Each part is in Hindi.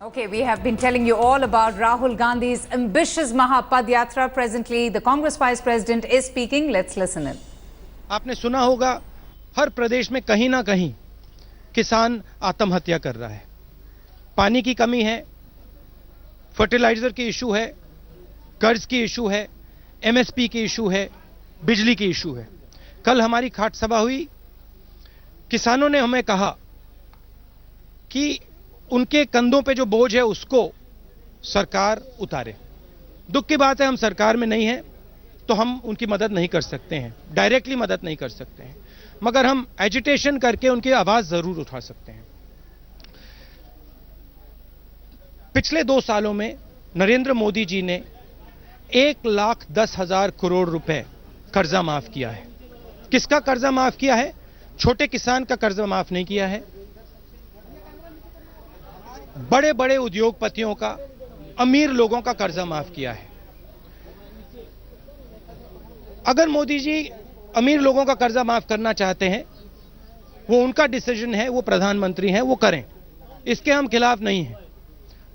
Okay, we have been telling you all about Rahul Gandhi's ambitious Mahapadyatra. Presently, the Congress Vice President is speaking. Let's listen in. आपने सुना होगा हर प्रदेश में कहीं ना कहीं किसान आत्महत्या कर रहा है। पानी की कमी है, फर्टिलाइजर की इशू है, कर्ज की इशू है, एमएसपी की इशू है, बिजली की इशू है। कल हमारी खाट सभा हुई, किसानों ने हमें कहा कि उनके कंधों पे जो बोझ है उसको सरकार उतारे। दुख की बात है, हम सरकार में नहीं हैं तो हम उनकी मदद नहीं कर सकते हैं, डायरेक्टली मदद नहीं कर सकते हैं, मगर हम एजिटेशन करके उनकी आवाज जरूर उठा सकते हैं। पिछले 2 सालों में नरेंद्र मोदी जी ने 1,10,000 करोड़ रुपए कर्जा माफ किया है। किसका कर्जा माफ किया है? छोटे किसान का कर्जा माफ नहीं किया है, बड़े बड़े उद्योगपतियों का, अमीर लोगों का कर्जा माफ किया है। अगर मोदी जी अमीर लोगों का कर्जा माफ करना चाहते हैं, वो उनका डिसीजन है, वो प्रधानमंत्री हैं, वो करें, इसके हम खिलाफ नहीं हैं।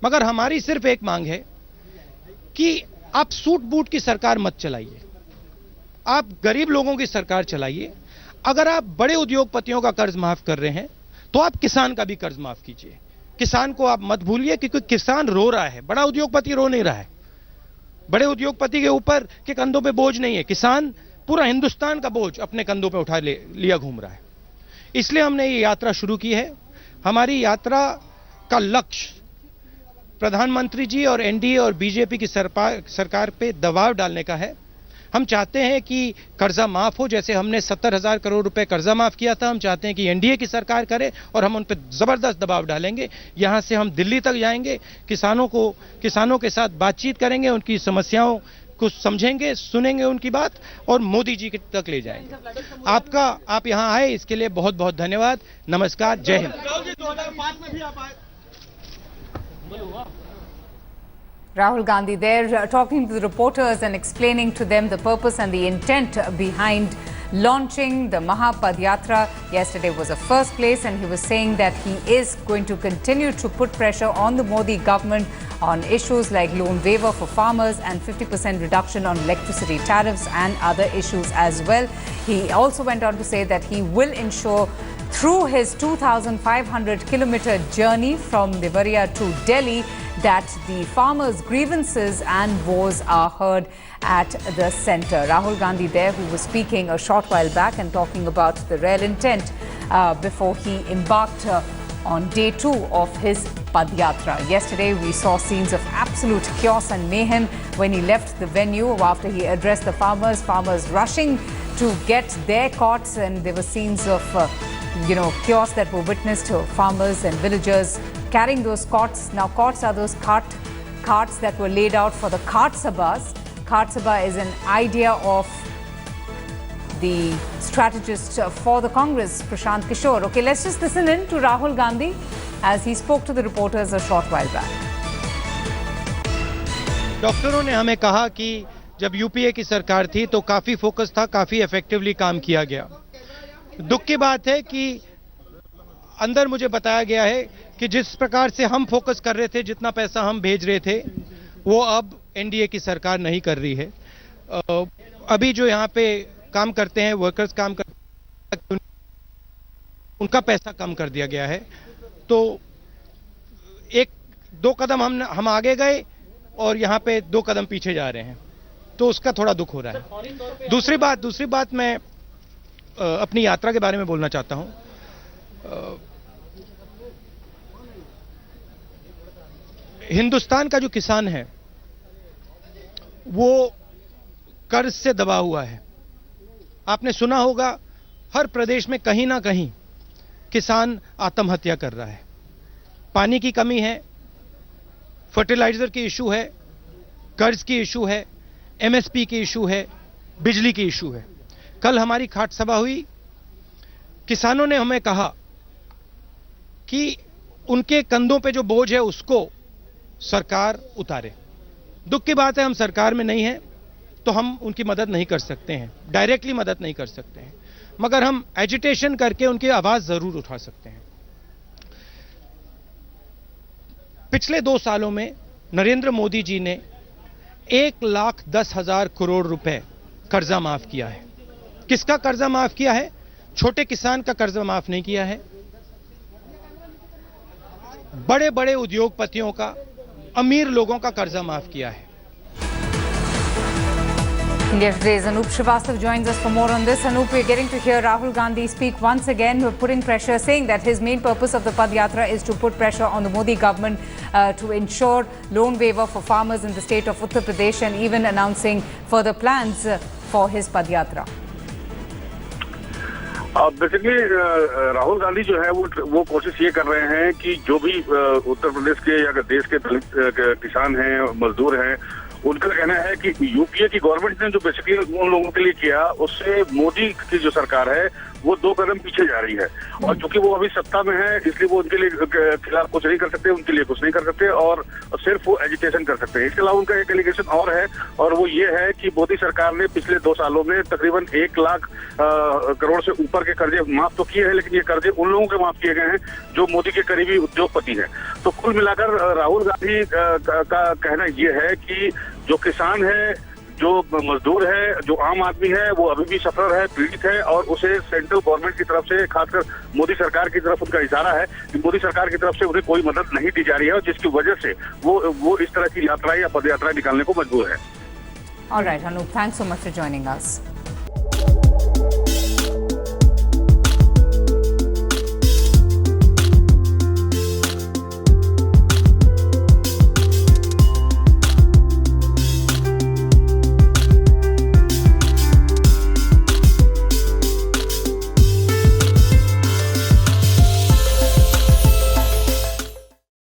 मगर हमारी सिर्फ एक मांग है कि आप सूट बूट की सरकार मत चलाइए, आप गरीब लोगों की सरकार चलाइए। अगर आप बड़े उद्योगपतियों का कर्ज माफ कर रहे हैं तो आप किसान का भी कर्ज माफ कीजिए। किसान को आप मत भूलिए, क्योंकि किसान रो रहा है, बड़ा उद्योगपति रो नहीं रहा है। बड़े उद्योगपति के ऊपर के कंधों पे बोझ नहीं है, किसान पूरा हिंदुस्तान का बोझ अपने कंधों पे उठा लिया घूम रहा है। इसलिए हमने ये यात्रा शुरू की है। हमारी यात्रा का लक्ष्य प्रधानमंत्री जी और एनडीए और बीजेपी की सरकार पे दबाव डालने का है। हम चाहते हैं कि कर्जा माफ हो, जैसे हमने 70,000 करोड़ रुपए कर्जा माफ किया था। हम चाहते हैं कि एनडीए की सरकार करे और हम उन पर जबरदस्त दबाव डालेंगे। यहां से हम दिल्ली तक जाएंगे, किसानों के साथ बातचीत करेंगे, उनकी समस्याओं को समझेंगे, सुनेंगे उनकी बात और मोदी जी तक ले जाएंगे। आप यहां आए इसके लिए बहुत बहुत धन्यवाद। नमस्कार, जय Hind. Rahul Gandhi there talking to the reporters and explaining to them the purpose and the intent behind launching the Mahapadyatra. Yesterday was a first place, and he was saying that he is going to continue to put pressure on the Modi government on issues like loan waiver for farmers and 50% reduction on electricity tariffs and other issues as well. He also went on to say that he will ensure through his 2,500-kilometer journey from Devariya to Delhi that the farmers' grievances and woes are heard at the centre. Rahul Gandhi there, who was speaking a short while back and talking about the real intent before he embarked on day 2 of his Padyatra. Yesterday, we saw scenes of absolute chaos and mayhem when he left the venue after he addressed the farmers rushing to get their carts, and there were scenes of chaos that were witnessed to farmers and villagers carrying those carts. Now, carts are those carts that were laid out for the Kart Sabhas. Kart Sabha is an idea of the strategist for the Congress, Prashant Kishore. Okay, let's just listen in to Rahul Gandhi as he spoke to the reporters a short while back. डॉक्टरों ने हमें कहा कि जब यूपीए की सरकार थी तो काफी फोकस था, काफी इफेक्टिवली काम किया गया। दुख की बात है कि अंदर मुझे बताया गया है कि जिस प्रकार से हम फोकस कर रहे थे, जितना पैसा हम भेज रहे थे, वो अब एनडीए की सरकार नहीं कर रही है। अभी जो यहाँ पे काम करते हैं, वर्कर्स काम करते हैं, उनका पैसा कम कर दिया गया है। तो 1-2 कदम हम आगे गए और यहाँ पे 2 कदम पीछे जा रहे हैं, तो उसका थोड़ा दुख हो रहा है। दूसरी बात मैं अपनी यात्रा के बारे में बोलना चाहता हूं। हिंदुस्तान का जो किसान है वो कर्ज से दबा हुआ है। आपने सुना होगा हर प्रदेश में कहीं ना कहीं किसान आत्महत्या कर रहा है। पानी की कमी है, फर्टिलाइजर की इशू है, कर्ज की इशू है, एमएसपी की इशू है, बिजली की इशू है। कल हमारी खाट सभा हुई, किसानों ने हमें कहा कि उनके कंधों पे जो बोझ है उसको सरकार उतारे। दुख की बात है, हम सरकार में नहीं हैं तो हम उनकी मदद नहीं कर सकते हैं, डायरेक्टली मदद नहीं कर सकते हैं, मगर हम एजिटेशन करके उनकी आवाज जरूर उठा सकते हैं। पिछले 2 सालों में नरेंद्र मोदी जी ने 1,10,000 करोड़ रुपए कर्जा माफ किया है। किसका कर्जा माफ किया है? छोटे किसान का कर्जा माफ नहीं किया है, बड़े बड़े उद्योगपतियों का, अमीर लोगों का कर्जा माफ किया है। India Today's Anup Srivastava joins us for more on this. Anup, we're getting to hear Rahul Gandhi speak once again, putting pressure, saying that his main purpose of the Padyatra is to put pressure on the Modi government to ensure loan waiver for farmers in the state of Uttar Pradesh, and even announcing further plans for his Padyatra. Basically Rahul Gandhi जो है वो कोशिश ये कर रहे हैं कि जो भी उत्तर प्रदेश के या देश के दलित किसान हैं, मजदूर हैं, उनका कहना है कि यूपीए की गवर्नमेंट ने जो बेसिकली उन लोगों के लिए किया, उससे मोदी की जो सरकार है वो 2 कदम पीछे जा रही है। और चूंकि वो अभी सत्ता में है, इसलिए वो उनके लिए खिलाफ कुछ नहीं कर सकते, उनके लिए कुछ नहीं कर सकते और सिर्फ वो एजिटेशन कर सकते हैं। इसके अलावा उनका एक एलिगेशन और है, और वो ये है कि मोदी सरकार ने पिछले 2 सालों में तकरीबन 1 लाख करोड़ से ऊपर के कर्जे माफ तो किए हैं, लेकिन ये कर्जे उन लोगों के माफ किए गए हैं जो मोदी के करीबी उद्योगपति हैं। तो कुल मिलाकर राहुल गांधी का कहना ये है कि जो किसान है, जो मजदूर है, जो आम आदमी है, वो अभी भी सफर है, पीड़ित है, और उसे सेंट्रल गवर्नमेंट की तरफ से, खासकर मोदी सरकार की तरफ उनका इशारा है कि मोदी सरकार की तरफ से उन्हें कोई मदद नहीं दी जा रही है, और जिसकी वजह से वो इस तरह की यात्रा या पदयात्रा निकालने को मजबूर है। All right, Anup, thanks so much for joining us.